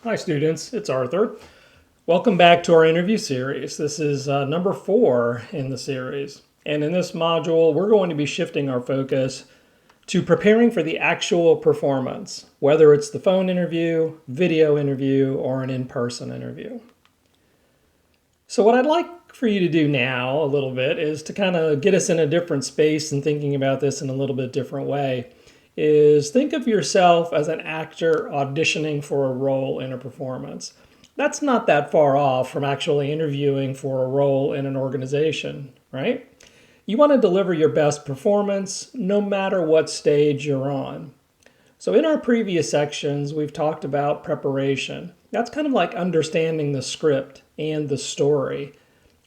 Hi students, it's Arthur. Welcome back to our interview series. This is number 4 in the series. And in this module, we're going to be shifting our focus to preparing for the actual performance, whether it's the phone interview, video interview, or an in-person interview. So what I'd like for you to do now a little bit is to kind of get us in a different space and thinking about this in a little bit different way. Is think of yourself as an actor auditioning for a role in a performance. That's not that far off from actually interviewing for a role in an organization, right? You want to deliver your best performance no matter what stage you're on. So in our previous sections, we've talked about preparation. That's kind of like understanding the script and the story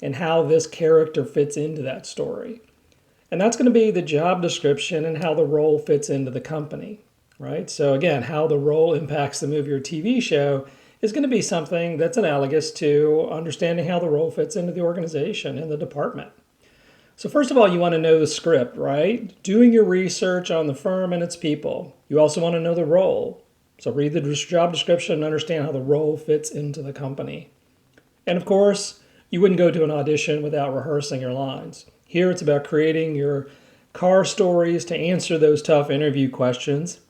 and how this character fits into that story. And that's going to be the job description and how the role fits into the company, right? So again, how the role impacts the movie or TV show is going to be something that's analogous to understanding how the role fits into the organization and the department. So first of all, you want to know the script, right? Doing your research on the firm and its people. You also want to know the role. So read the job description and understand how the role fits into the company. And of course, you wouldn't go to an audition without rehearsing your lines. Here it's about creating your car stories to answer those tough interview questions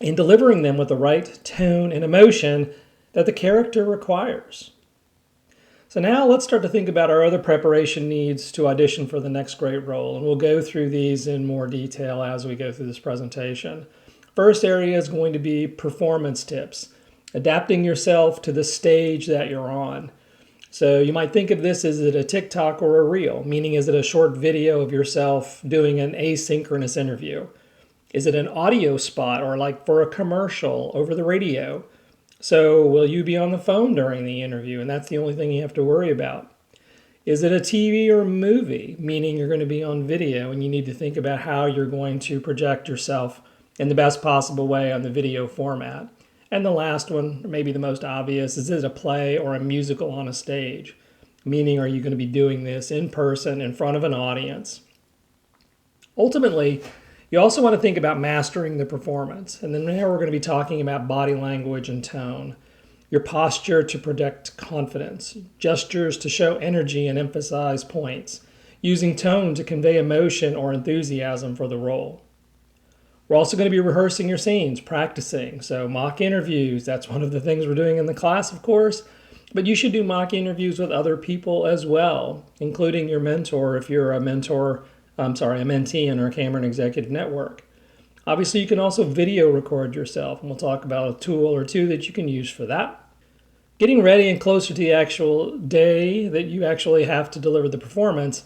and delivering them with the right tone and emotion that the character requires. So now let's start to think about our other preparation needs to audition for the next great role, and we'll go through these in more detail as we go through this presentation. First area is going to be performance tips, adapting yourself to the stage that you're on. So you might think of this as a TikTok or a reel, meaning is it a short video of yourself doing an asynchronous interview? Is it an audio spot or like for a commercial over the radio? So will you be on the phone during the interview and that's the only thing you have to worry about? Is it a TV or movie, meaning you're going to be on video and you need to think about how you're going to project yourself in the best possible way on the video format? And the last one, maybe the most obvious, is it a play or a musical on a stage? Meaning, are you going to be doing this in person in front of an audience? Ultimately, you also want to think about mastering the performance. And then now we're going to be talking about body language and tone. Your posture to project confidence, gestures to show energy and emphasize points, using tone to convey emotion or enthusiasm for the role. We're also going to be rehearsing your scenes, practicing. So mock interviews, that's one of the things we're doing in the class, of course. But you should do mock interviews with other people as well, including your mentor if you're a mentee in our Cameron Executive Network. Obviously, you can also video record yourself, and we'll talk about a tool or two that you can use for that. Getting ready and closer to the actual day that you actually have to deliver the performance,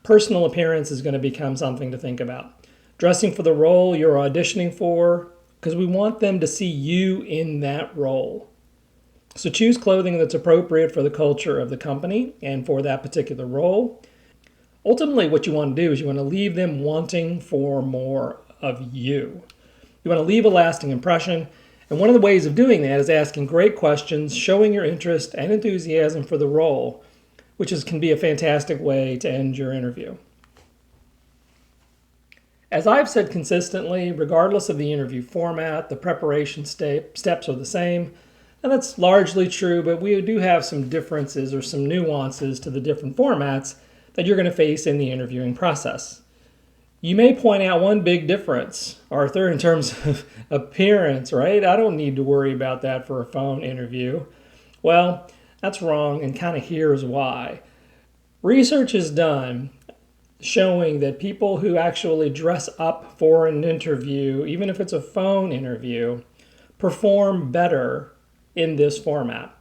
personal appearance is going to become something to think about. Dressing for the role you're auditioning for, because we want them to see you in that role. So choose clothing that's appropriate for the culture of the company and for that particular role. Ultimately, what you want to do is you want to leave them wanting for more of you. You want to leave a lasting impression, and one of the ways of doing that is asking great questions, showing your interest and enthusiasm for the role, which can be a fantastic way to end your interview. As I've said consistently, regardless of the interview format, the preparation steps are the same. And that's largely true, but we do have some differences or some nuances to the different formats that you're going to face in the interviewing process. You may point out one big difference, Arthur, in terms of appearance, right? I don't need to worry about that for a phone interview. Well, that's wrong, and kind of here's why. Research is done showing that people who actually dress up for an interview, even if it's a phone interview, perform better in this format.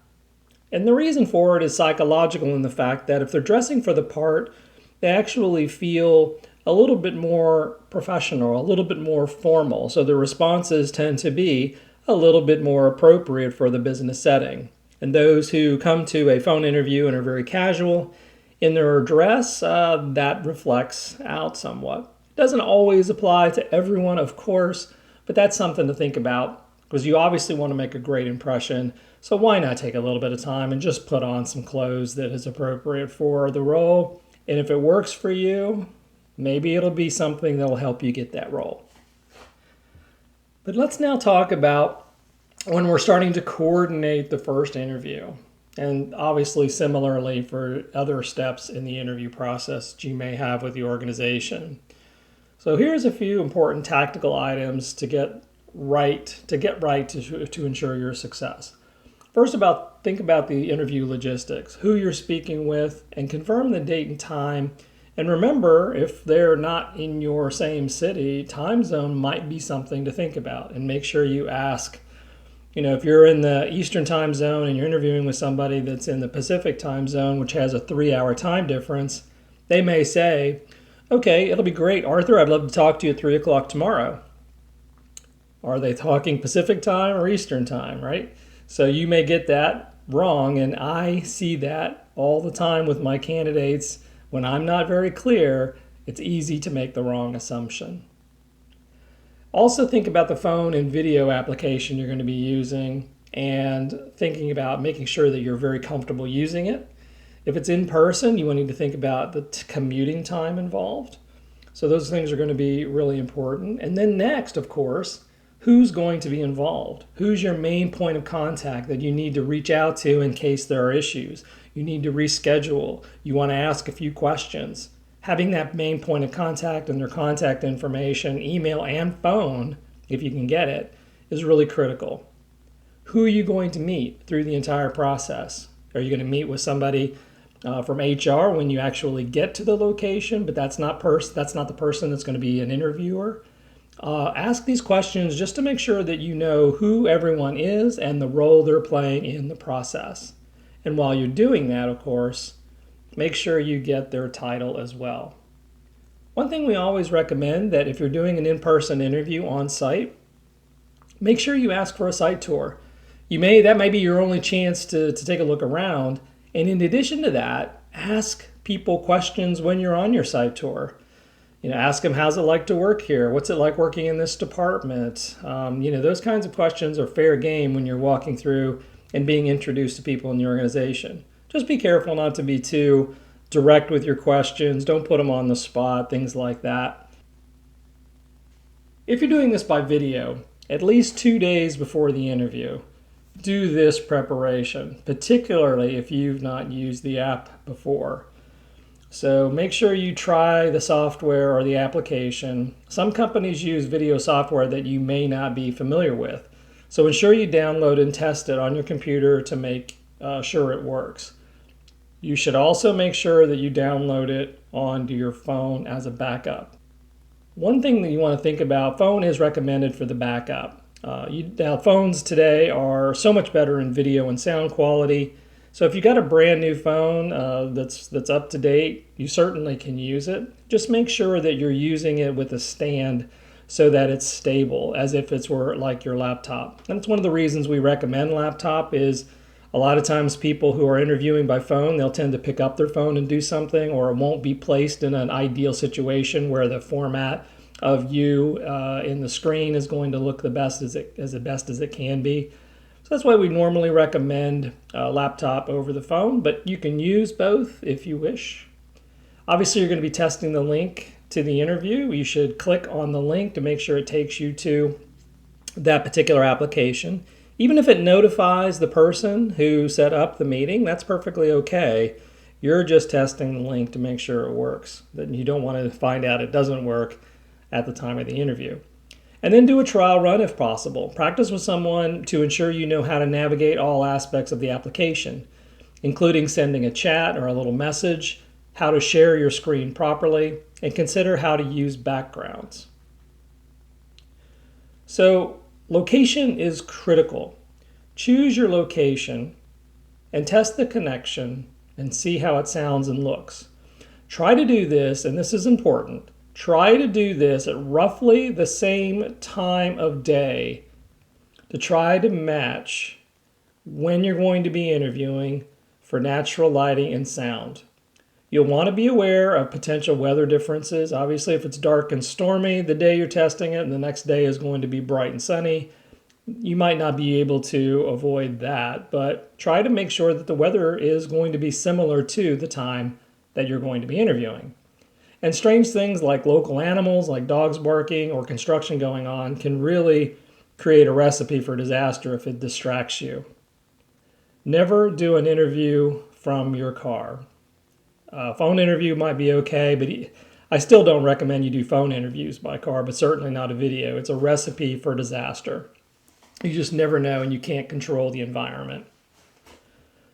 And the reason for it is psychological in the fact that if they're dressing for the part, they actually feel a little bit more professional, a little bit more formal. So the responses tend to be a little bit more appropriate for the business setting. And those who come to a phone interview and are very casual in their dress, that reflects out somewhat. Doesn't always apply to everyone, of course, but that's something to think about because you obviously want to make a great impression. So why not take a little bit of time and just put on some clothes that is appropriate for the role? And if it works for you, maybe it'll be something that will help you get that role. But let's now talk about when we're starting to coordinate the first interview. And obviously, similarly for other steps in the interview process that you may have with the organization. So here's a few important tactical items to get right to ensure your success. First, think about the interview logistics, who you're speaking with, and confirm the date and time. And remember, if they're not in your same city, time zone might be something to think about. And make sure you ask, if you're in the Eastern time zone and you're interviewing with somebody that's in the Pacific time zone, which has a 3-hour time difference, they may say, okay, it'll be great, Arthur, I'd love to talk to you at 3 o'clock tomorrow. Are they talking Pacific time or Eastern time, right? So you may get that wrong, and I see that all the time with my candidates. When I'm not very clear, it's easy to make the wrong assumption. Also think about the phone and video application you're going to be using and thinking about making sure that you're very comfortable using it. If it's in person, you will need to think about the commuting time involved. So those things are going to be really important. And then next, of course, who's going to be involved? Who's your main point of contact that you need to reach out to in case there are issues? You need to reschedule. You want to ask a few questions. Having that main point of contact and their contact information, email and phone, if you can get it, is really critical. Who are you going to meet through the entire process? Are you going to meet with somebody from HR when you actually get to the location, but that's not the person that's going to be an interviewer? Ask these questions just to make sure that you know who everyone is and the role they're playing in the process. And while you're doing that, of course, make sure you get their title as well. One thing we always recommend that if you're doing an in-person interview on site, make sure you ask for a site tour. That may be your only chance to take a look around. And in addition to that, ask people questions when you're on your site tour. Ask them, how's it like to work here? What's it like working in this department? Those kinds of questions are fair game when you're walking through and being introduced to people in the organization. Just be careful not to be too direct with your questions. Don't put them on the spot, things like that. If you're doing this by video, at least 2 days before the interview, do this preparation, particularly if you've not used the app before. So make sure you try the software or the application. Some companies use video software that you may not be familiar with. So ensure you download and test it on your computer to make sure it works. You should also make sure that you download it onto your phone as a backup. One thing that you want to think about, phone is recommended for the backup. Now phones today are so much better in video and sound quality. So if you got a brand new phone that's up to date, you certainly can use it. Just make sure that you're using it with a stand so that it's stable, as if it were like your laptop. And it's one of the reasons we recommend laptop is a lot of times people who are interviewing by phone, they'll tend to pick up their phone and do something, or it won't be placed in an ideal situation where the format of you in the screen is going to look the best as it can be. So that's why we normally recommend a laptop over the phone, but you can use both if you wish. Obviously, you're going to be testing the link to the interview. You should click on the link to make sure it takes you to that particular application. Even if it notifies the person who set up the meeting, that's perfectly okay. You're just testing the link to make sure it works. Then you don't want to find out it doesn't work at the time of the interview. And then do a trial run if possible. Practice with someone to ensure you know how to navigate all aspects of the application, including sending a chat or a little message, how to share your screen properly, and consider how to use backgrounds. So, location is critical. Choose your location and test the connection and see how it sounds and looks. Try to do this, and this is important, try to do this at roughly the same time of day to try to match when you're going to be interviewing for natural lighting and sound. You'll want to be aware of potential weather differences. Obviously, if it's dark and stormy the day you're testing it and the next day is going to be bright and sunny, you might not be able to avoid that, but try to make sure that the weather is going to be similar to the time that you're going to be interviewing. And strange things like local animals, like dogs barking or construction going on, can really create a recipe for disaster if it distracts you. Never do an interview from your car. Phone interview might be okay, but I still don't recommend you do phone interviews by car, but certainly not a video. It's a recipe for disaster. You just never know, and you can't control the environment.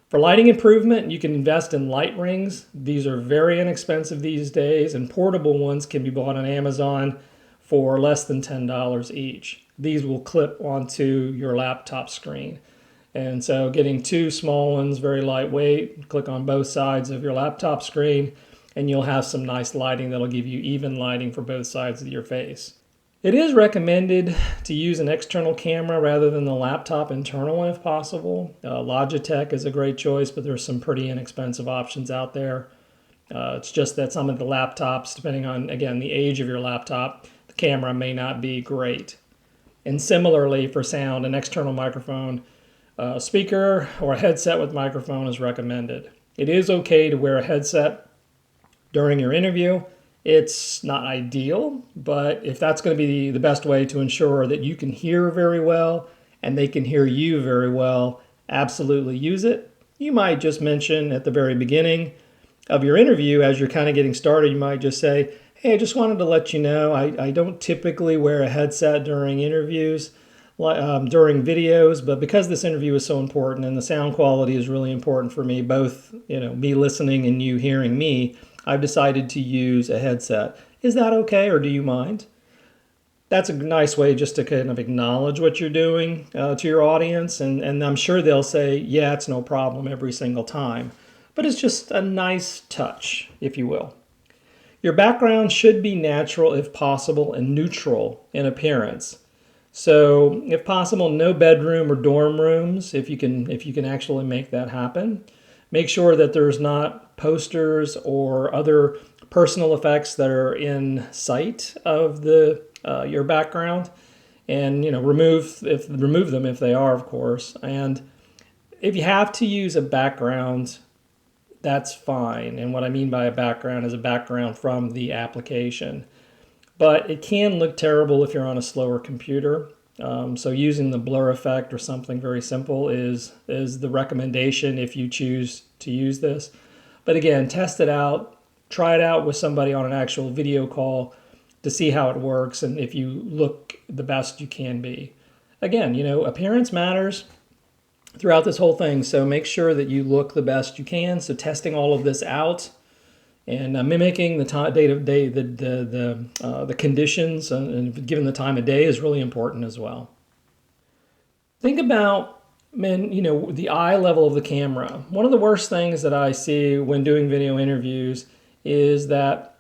For lighting improvement, you can invest in light rings. These are very inexpensive these days, and portable ones can be bought on Amazon for less than $10 each. These will clip onto your laptop screen. And so getting two small ones, very lightweight, click on both sides of your laptop screen, and you'll have some nice lighting that'll give you even lighting for both sides of your face. It is recommended to use an external camera rather than the laptop internal one if possible. Logitech is a great choice, but there's some pretty inexpensive options out there. It's just that some of the laptops, depending on, again, the age of your laptop, the camera may not be great. And similarly for sound, an external microphone, speaker or a headset with microphone is recommended. It is okay to wear a headset during your interview. It's not ideal, but if that's going to be the best way to ensure that you can hear very well and they can hear you very well, absolutely use it. You might just mention at the very beginning of your interview, as you're kind of getting started, you might just say, hey, I just wanted to let you know I don't typically wear a headset during interviews, during videos, but because this interview is so important and the sound quality is really important for me, both me listening and you hearing me, I've decided to use a headset. Is that okay, or do you mind? That's a nice way just to kind of acknowledge what you're doing to your audience, and I'm sure they'll say, yeah, it's no problem every single time. But it's just a nice touch, if you will. Your background should be natural if possible and neutral in appearance. So if possible, no bedroom or dorm rooms, if you can actually make that happen. Make sure that there's not posters or other personal effects that are in sight of your background, and remove them if they are, of course. And if you have to use a background, that's fine. And what I mean by a background is a background from the application. But it can look terrible if you're on a slower computer. So using the blur effect or something very simple is the recommendation if you choose to use this. But again, test it out, try it out with somebody on an actual video call to see how it works and if you look the best you can be. Again, appearance matters throughout this whole thing, so make sure that you look the best you can. So testing all of this out and mimicking the date of day, the conditions, and given the time of day is really important as well. Think about the eye level of the camera. One of the worst things that I see when doing video interviews is that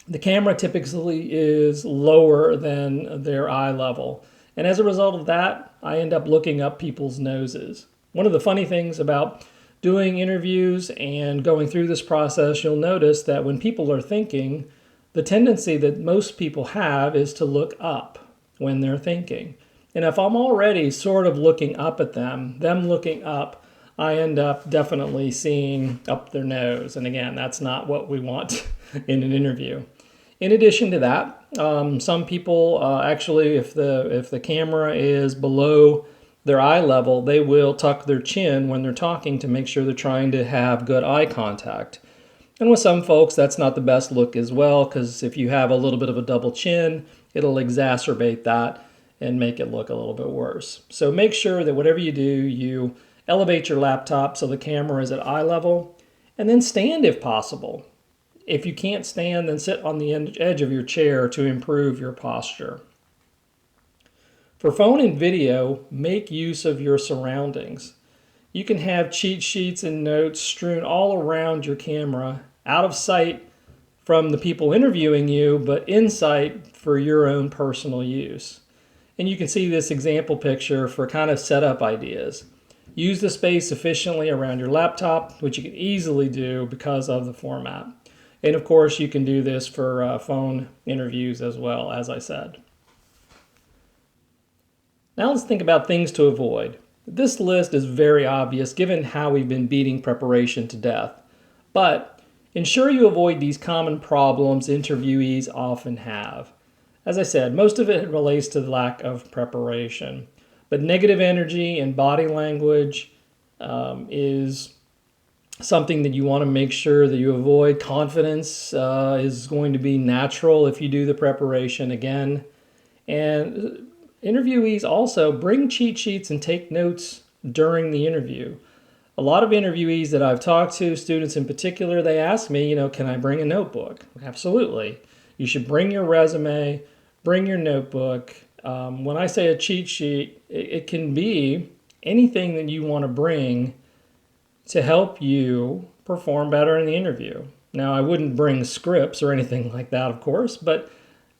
the camera typically is lower than their eye level. And as a result of that, I end up looking up people's noses. One of the funny things about doing interviews and going through this process, you'll notice that when people are thinking, the tendency that most people have is to look up when they're thinking. And if I'm already sort of looking up at them looking up, I end up definitely seeing up their nose. And again, that's not what we want in an interview. In addition to that, some people actually, if the camera is below their eye level, they will tuck their chin when they're talking to make sure they're trying to have good eye contact. And with some folks, that's not the best look as well, because if you have a little bit of a double chin, it'll exacerbate that and make it look a little bit worse. So make sure that whatever you do, you elevate your laptop so the camera is at eye level, and then stand if possible. If you can't stand, then sit on the edge of your chair to improve your posture. For phone and video, make use of your surroundings. You can have cheat sheets and notes strewn all around your camera, out of sight from the people interviewing you, but in sight for your own personal use. And you can see this example picture for kind of setup ideas. Use the space efficiently around your laptop, which you can easily do because of the format. And of course, you can do this for phone interviews as well, as I said. Now let's think about things to avoid. This list is very obvious given how we've been beating preparation to death. But ensure you avoid these common problems interviewees often have. as I said, most of it relates to the lack of preparation. But negative energy and body language is something that you want to make sure that you avoid. Confidence is going to be natural if you do the preparation again. And interviewees also bring cheat sheets and take notes during the interview. A lot of interviewees that I've talked to, students in particular, they ask me, can I bring a notebook? Absolutely. You should bring your resume, bring your notebook. When I say a cheat sheet, it can be anything that you want to bring to help you perform better in the interview. Now, I wouldn't bring scripts or anything like that, of course, but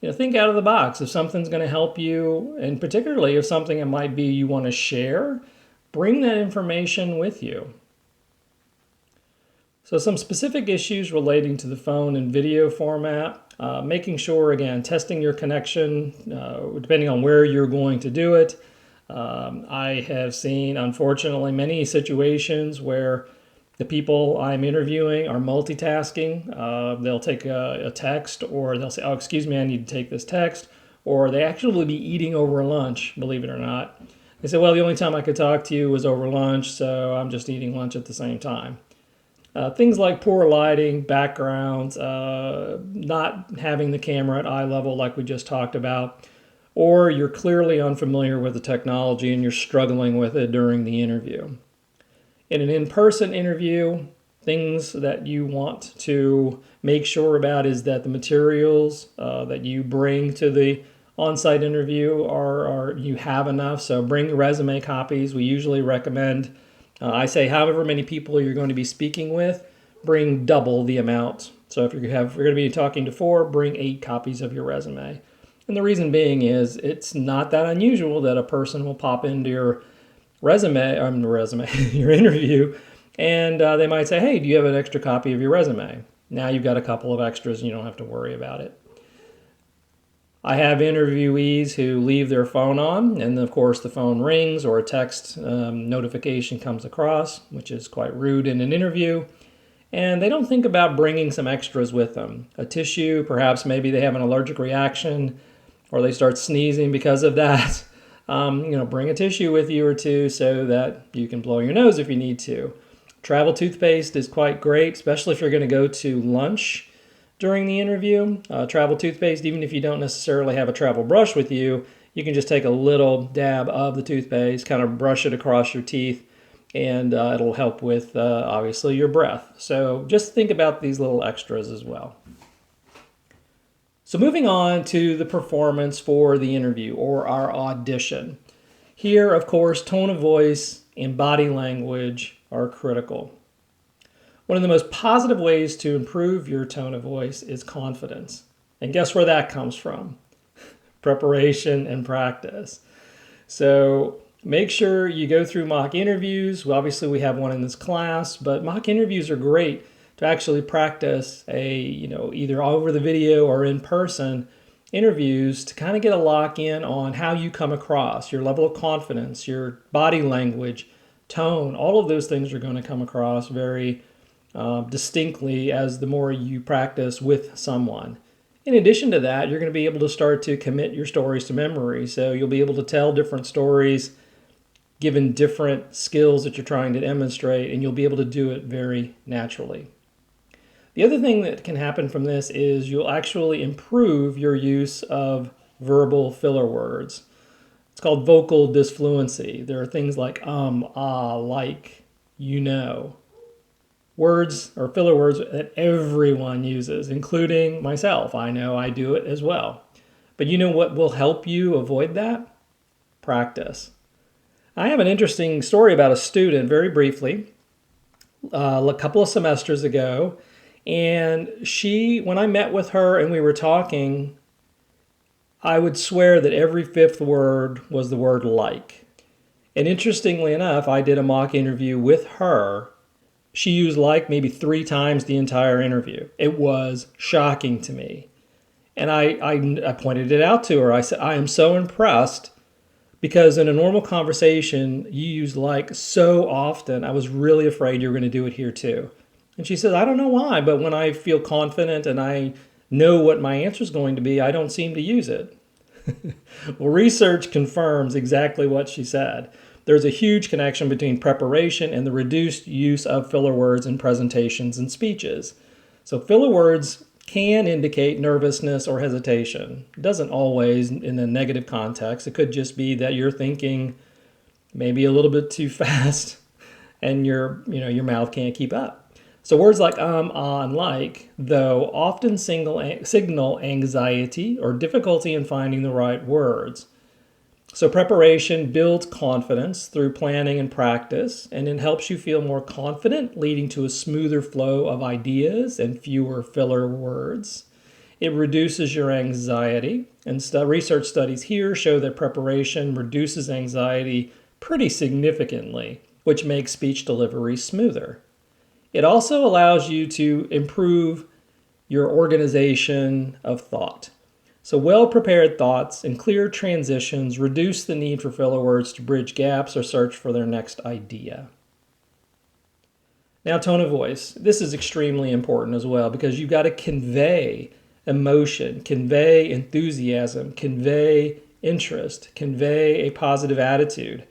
think out of the box. If something's going to help you, and particularly if something it might be you want to share, bring that information with you. So some specific issues relating to the phone and video format, making sure, again, testing your connection, depending on where you're going to do it. I have seen, unfortunately, many situations where the people I'm interviewing are multitasking. They'll take a text, or they'll say, oh, excuse me, I need to take this text. Or they actually will be eating over lunch, believe it or not. They say, well, the only time I could talk to you was over lunch, so I'm just eating lunch at the same time. Things like poor lighting, backgrounds, not having the camera at eye level like we just talked about, or you're clearly unfamiliar with the technology and you're struggling with it during the interview. In an in-person interview, things that you want to make sure about is that the materials that you bring to the on-site interview are you have enough. So bring resume copies. We usually recommend, I say however many people you're going to be speaking with, bring double the amount. So if you're going to be talking to 4, bring 8 copies of your resume. And the reason being is it's not that unusual that a person will pop into your your interview, and they might say, hey, do you have an extra copy of your resume? Now you've got a couple of extras and you don't have to worry about it. I have interviewees who leave their phone on, and of course the phone rings or a text notification comes across, which is quite rude in an interview, and they don't think about bringing some extras with them. A tissue, perhaps maybe they have an allergic reaction, or they start sneezing because of that. Bring a tissue with you or two so that you can blow your nose if you need to. Travel toothpaste is quite great, especially if you're going to go to lunch during the interview. Travel toothpaste, even if you don't necessarily have a travel brush with you, you can just take a little dab of the toothpaste, kind of brush it across your teeth, and it'll help with, obviously, your breath. So just think about these little extras as well. So moving on to the performance for the interview or our audition. Here, of course, tone of voice and body language are critical. One of the most positive ways to improve your tone of voice is confidence. And guess where that comes from? Preparation and practice. So make sure you go through mock interviews. Well, obviously, we have one in this class, but mock interviews are great to actually practice either over the video or in person interviews to kind of get a lock in on how you come across, your level of confidence, your body language, tone. All of those things are going to come across very distinctly as the more you practice with someone. In addition to that, you're going to be able to start to commit your stories to memory. So you'll be able to tell different stories given different skills that you're trying to demonstrate, and you'll be able to do it very naturally. The other thing that can happen from this is you'll actually improve your use of verbal filler words. It's called vocal disfluency. There are things like like, words or filler words that everyone uses, including myself. I know I do it as well. But you know what will help you avoid that? Practice. I have an interesting story about a student, very briefly, a couple of semesters ago. And when I met with her and we were talking, I would swear that every 5th word was the word like. And interestingly enough, I did a mock interview with her. She used like maybe 3 times the entire interview. It was shocking to me. And I pointed it out to her. I said, I am so impressed because in a normal conversation, you use like so often. I was really afraid you were going to do it here too. And she says, I don't know why, but when I feel confident and I know what my answer is going to be, I don't seem to use it. Well, research confirms exactly what she said. There's a huge connection between preparation and the reduced use of filler words in presentations and speeches. So filler words can indicate nervousness or hesitation. It doesn't always in a negative context. It could just be that you're thinking maybe a little bit too fast and your mouth can't keep up. So words like and like, though, often signal anxiety or difficulty in finding the right words. So preparation builds confidence through planning and practice, and it helps you feel more confident, leading to a smoother flow of ideas and fewer filler words. It reduces your anxiety, and research studies here show that preparation reduces anxiety pretty significantly, which makes speech delivery smoother. It also allows you to improve your organization of thought. So well-prepared thoughts and clear transitions reduce the need for filler words to bridge gaps or search for their next idea. Now, tone of voice. This is extremely important as well because you've got to convey emotion, convey enthusiasm, convey interest, convey a positive attitude.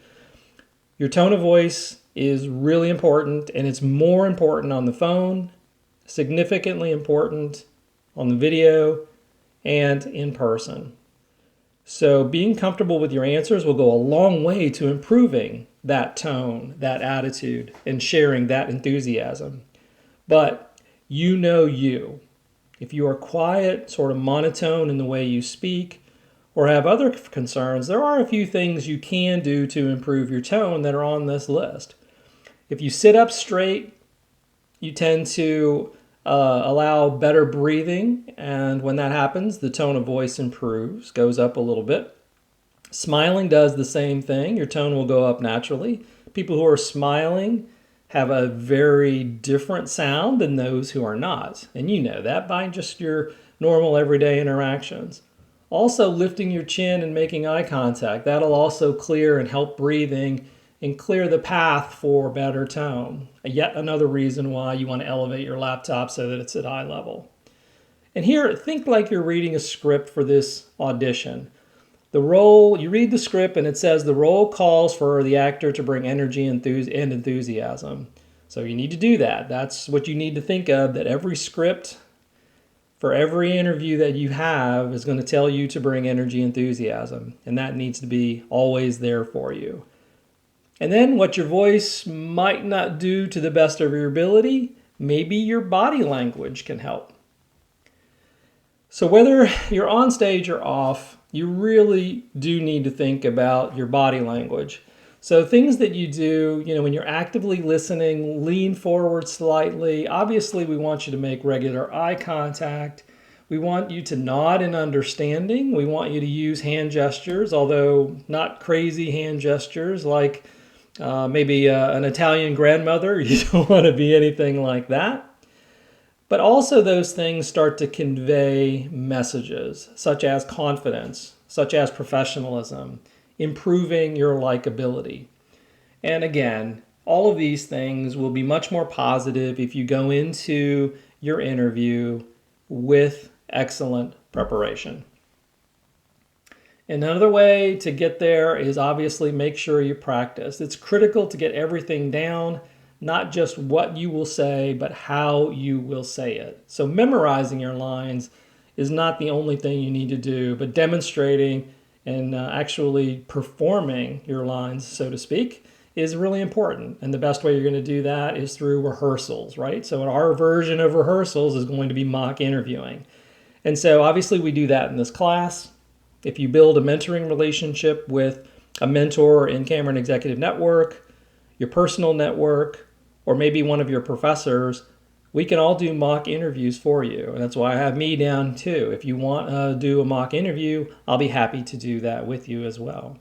Your tone of voice is really important, and it's more important on the phone, significantly important on the video, and in person. So being comfortable with your answers will go a long way to improving that tone, that attitude, and sharing that enthusiasm. But you know you. If you are quiet, sort of monotone in the way you speak, or have other concerns, there are a few things you can do to improve your tone that are on this list. If you sit up straight, you tend to allow better breathing, and when that happens, the tone of voice improves, goes up a little bit. Smiling does the same thing. Your tone will go up naturally. People who are smiling have a very different sound than those who are not, and you know that by just your normal everyday interactions. Also, lifting your chin and making eye contact, that'll also clear and help breathing and clear the path for better tone. Yet another reason why you want to elevate your laptop so that it's at eye level. And here, think like you're reading a script for this audition. The role, you read the script and it says the role calls for the actor to bring energy and enthusiasm. So you need to do that. That's what you need to think of, that every script for every interview that you have is going to tell you to bring energy and enthusiasm. And that needs to be always there for you. And then what your voice might not do to the best of your ability, maybe your body language can help. So whether you're on stage or off, you really do need to think about your body language. So things that you do, when you're actively listening, lean forward slightly. Obviously, we want you to make regular eye contact. We want you to nod in understanding. We want you to use hand gestures, although not crazy hand gestures like maybe an Italian grandmother. You don't want to be anything like that. But also those things start to convey messages, such as confidence, such as professionalism, improving your likability. And again, all of these things will be much more positive if you go into your interview with excellent preparation. Another way to get there is obviously make sure you practice. It's critical to get everything down, not just what you will say, but how you will say it. So memorizing your lines is not the only thing you need to do, but demonstrating and actually performing your lines, so to speak, is really important. And the best way you're going to do that is through rehearsals, right? So our version of rehearsals is going to be mock interviewing. And so obviously we do that in this class. If you build a mentoring relationship with a mentor in Cameron Executive Network, your personal network, or maybe one of your professors, we can all do mock interviews for you. And that's why I have me down too. If you want to do a mock interview, I'll be happy to do that with you as well.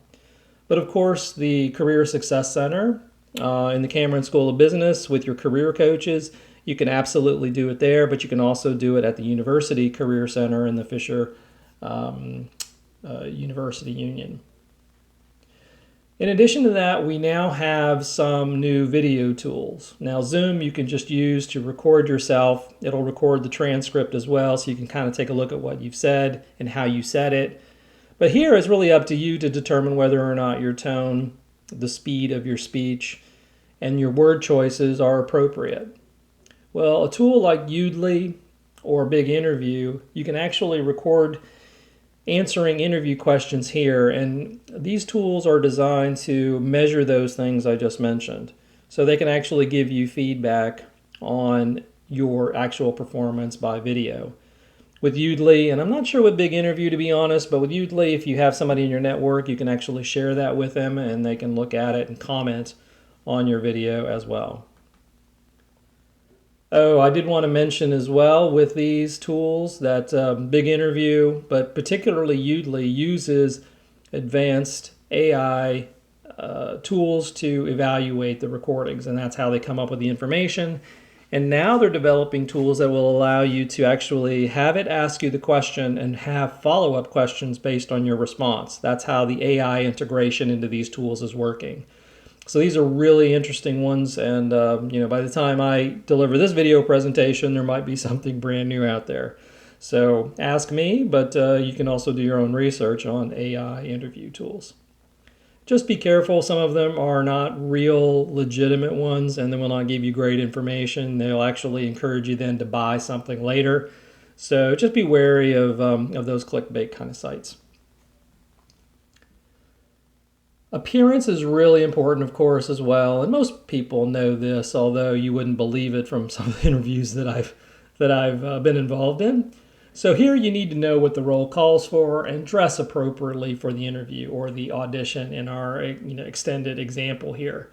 But of course, the Career Success Center in the Cameron School of Business with your career coaches, you can absolutely do it there, but you can also do it at the University Career Center in the Fisher University Union. In addition to that, we now have some new video tools. Now, Zoom you can just use to record yourself. It'll record the transcript as well, so you can kind of take a look at what you've said and how you said it. But here it's really up to you to determine whether or not your tone, the speed of your speech, and your word choices are appropriate. Well, a tool like Udly or Big Interview, you can actually record answering interview questions here, and these tools are designed to measure those things I just mentioned. So they can actually give you feedback on your actual performance by video. With Udly, and I'm not sure with Big Interview to be honest, but with Udly, if you have somebody in your network, you can actually share that with them and they can look at it and comment on your video as well. Oh, I did want to mention as well with these tools that Big Interview, but particularly Udly, uses advanced AI tools to evaluate the recordings, and that's how they come up with the information. And now they're developing tools that will allow you to actually have it ask you the question and have follow-up questions based on your response. That's how the AI integration into these tools is working. So these are really interesting ones, and by the time I deliver this video presentation, there might be something brand new out there. So ask me, but you can also do your own research on AI interview tools. Just be careful, some of them are not real legitimate ones and they will not give you great information. They'll actually encourage you then to buy something later. So just be wary of those clickbait kind of sites. Appearance is really important, of course, as well, and most people know this, although you wouldn't believe it from some of the interviews that I've been involved in. So here you need to know what the role calls for and dress appropriately for the interview or the audition in our extended example here.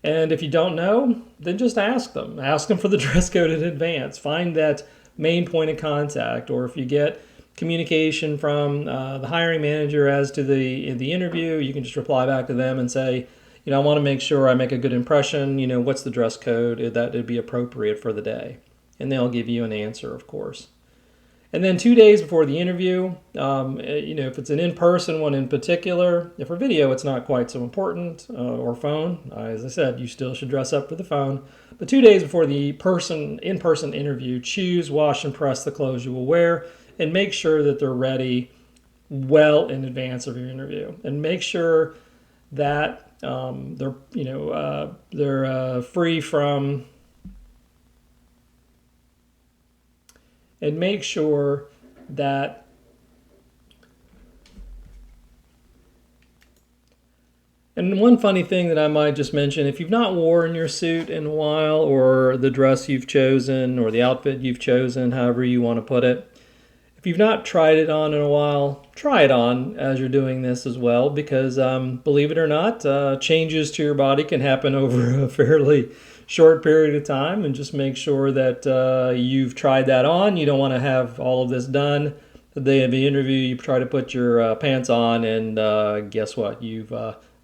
And if you don't know, then just ask them. Ask them for the dress code in advance. Find that main point of contact, or if you get communication from the hiring manager as to the interview, you can just reply back to them and say, I want to make sure I make a good impression. What's the dress code that would be appropriate for the day? And they'll give you an answer, of course. And then 2 days before the interview, if it's an in-person one in particular, if for video it's not quite so important, or phone, as I said, you still should dress up for the phone. But 2 days before the in-person interview, choose, wash, and press the clothes you will wear, and make sure that they're ready well in advance of your interview. And make sure that they're free from. And make sure that and one funny thing that I might just mention, if you've not worn your suit in a while, or the dress you've chosen, or the outfit you've chosen, however you want to put it, if you've not tried it on in a while, try it on as you're doing this as well, because believe it or not, changes to your body can happen over a fairly short period of time, and just make sure that you've tried that on. You don't want to have all of this done the day of the interview. You try to put your pants on, and guess what? You've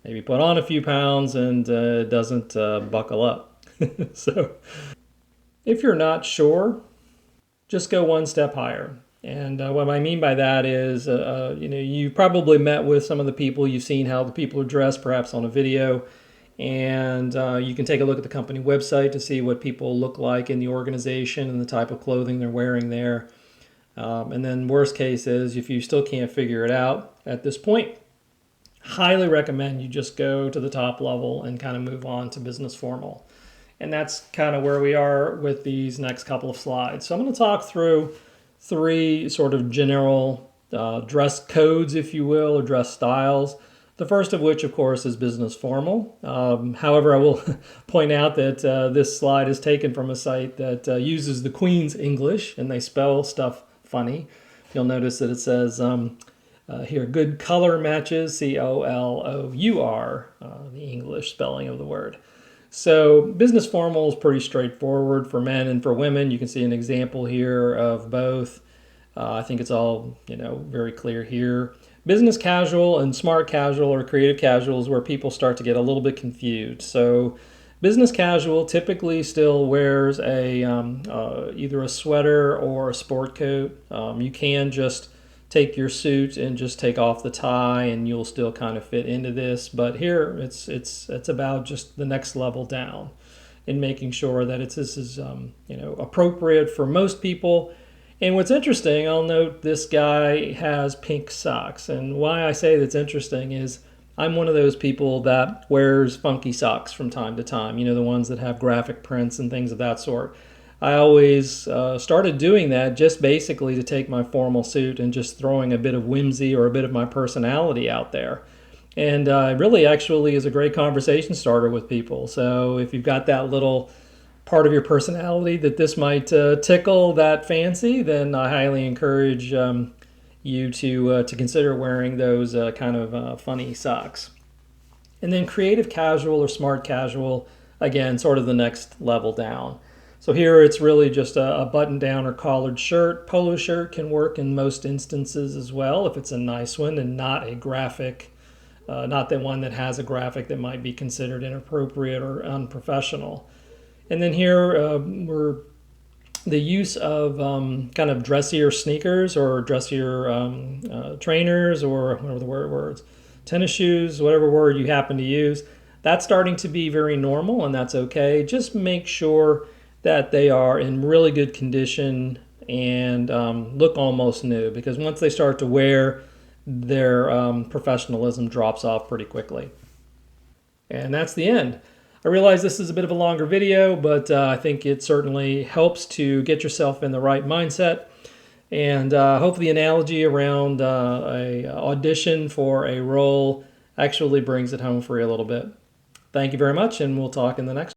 maybe put on a few pounds and it doesn't buckle up. So if you're not sure, just go one step higher. And what I mean by that is, you probably met with some of the people, you've seen how the people are dressed, perhaps on a video, and you can take a look at the company website to see what people look like in the organization and the type of clothing they're wearing there. And then worst case is, if you still can't figure it out at this point, highly recommend you just go to the top level and kind of move on to business formal. And that's kind of where we are with these next couple of slides. So I'm going to talk through 3 sort of general dress codes, if you will, or dress styles. The first of which, of course, is business formal. However, I will point out that this slide is taken from a site that uses the Queen's English, and they spell stuff funny. You'll notice that it says here, good color matches, COLOUR, the English spelling of the word. So business formal is pretty straightforward for men and for women. You can see an example here of both. I think it's all very clear here. Business casual and smart casual or creative casual is where people start to get a little bit confused. So business casual typically still wears a either a sweater or a sport coat. You can just take your suit and just take off the tie and you'll still kind of fit into this. But here it's about just the next level down in making sure that this is appropriate for most people. And what's interesting, I'll note this guy has pink socks. And why I say that's interesting is I'm one of those people that wears funky socks from time to time, the ones that have graphic prints and things of that sort. I always started doing that just basically to take my formal suit and just throwing a bit of whimsy or a bit of my personality out there. And really actually is a great conversation starter with people. So if you've got that little part of your personality that this might tickle that fancy, then I highly encourage you to consider wearing those kind of funny socks. And then creative casual or smart casual, again, sort of the next level down. So here it's really just a button-down or collared shirt. Polo shirt can work in most instances as well if it's a nice one and not a graphic, not the one that has a graphic that might be considered inappropriate or unprofessional. And then here we're the use of kind of dressier sneakers or dressier trainers or whatever the words, tennis shoes, whatever word you happen to use. That's starting to be very normal, and that's okay. Just make sure that they are in really good condition and look almost new, because once they start to wear, their professionalism drops off pretty quickly. And that's the end. I realize this is a bit of a longer video, but I think it certainly helps to get yourself in the right mindset. And hope the analogy around a audition for a role actually brings it home for you a little bit. Thank you very much, and we'll talk in the next